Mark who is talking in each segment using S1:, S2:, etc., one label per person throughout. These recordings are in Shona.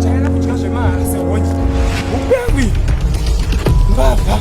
S1: Chaela kudya zvemahara sehonje. Upengi. Mhavha.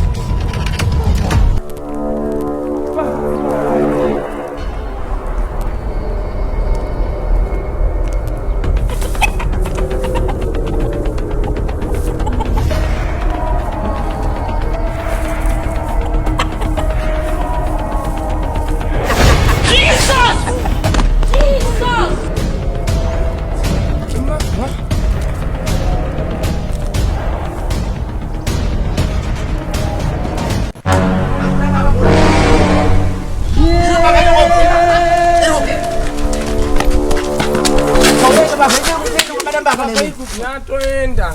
S1: Yatoenda.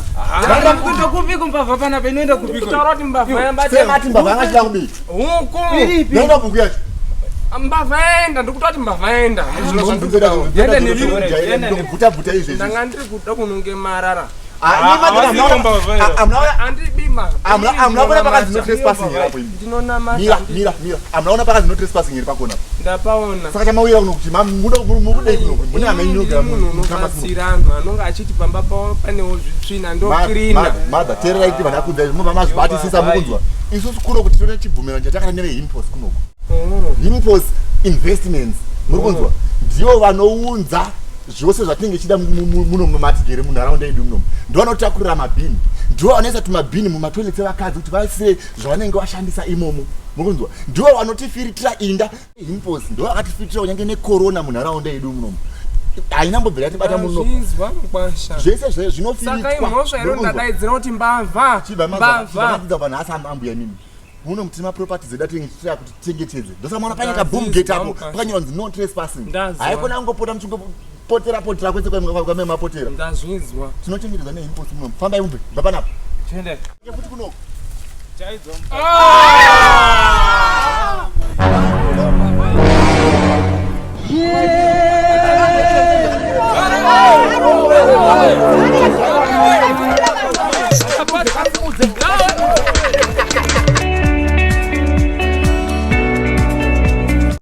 S2: Baba kuenda kupiko Mhavha pana penoenda kupiko.
S1: Taroti Mhavha yamba
S3: Sema ati Mhavha angachida kubika.
S1: huku.
S3: Nenda kukuya.
S1: Mhavha enda ndikutoti Mhavha enda.
S3: Yenda nikubuta buta izvi.
S1: Ndanga ndiri kuda kunonge marara.
S3: Amnaona paka zino trespassing here hapo hivi.
S1: Ndinona
S3: Mira. Amnaona paka zino trespassing here pakona.
S1: Ndapaona.
S3: Saka chamauya kuno kuti muda mukude kuno. Mune amenyoga
S1: munhu unobatsirana anonga achiti pamba pawo panewo zvitsvina ndo cleaner.
S3: Mother terera iti vana kudza mumba mazvibatisisa mukunzwa. Isusu kuno kuti tone chibvumirano chatakana neve impulse kunoko. Impulse investments muri kunzwa. Ndivo vanounza zvose zvatinenge chida muno mumatigere munharaunda yedu muno. Ndivo vanotakurira mabhini. Ndivo vanoisa tumabhini mumatoilets evakadzi kuti vasire zvavanenge vashandisa imomo. Mukunzwa. Ndivo vanotifilitira inda. Impulse ndivo vakatifilitira kunyange necorona munharaunda yedu muno. Haina mbobvira tibata muno.
S1: Zvinzwa mukwasha.
S3: Zvese zvinofilitwa.
S1: Saka imhosva iro ndadaidzira kuti Mhavha.
S3: Mbavha vanhu asi ambuya nini. Muno mutima properties zedu tingetira kuti tichengetedze. Ndosamana pane ka boom gate apo pakanyorwa kuti no trespassing. Haikona angopota muchingopotera kwese kwame mapotera.
S1: Ndazvinzwa.
S3: Tinochengetedza neimpulse muno. Fambai mumbe. Baba napo.
S2: Chende.
S3: Kuti kuno.
S2: Chaidzo.
S3: Yeah.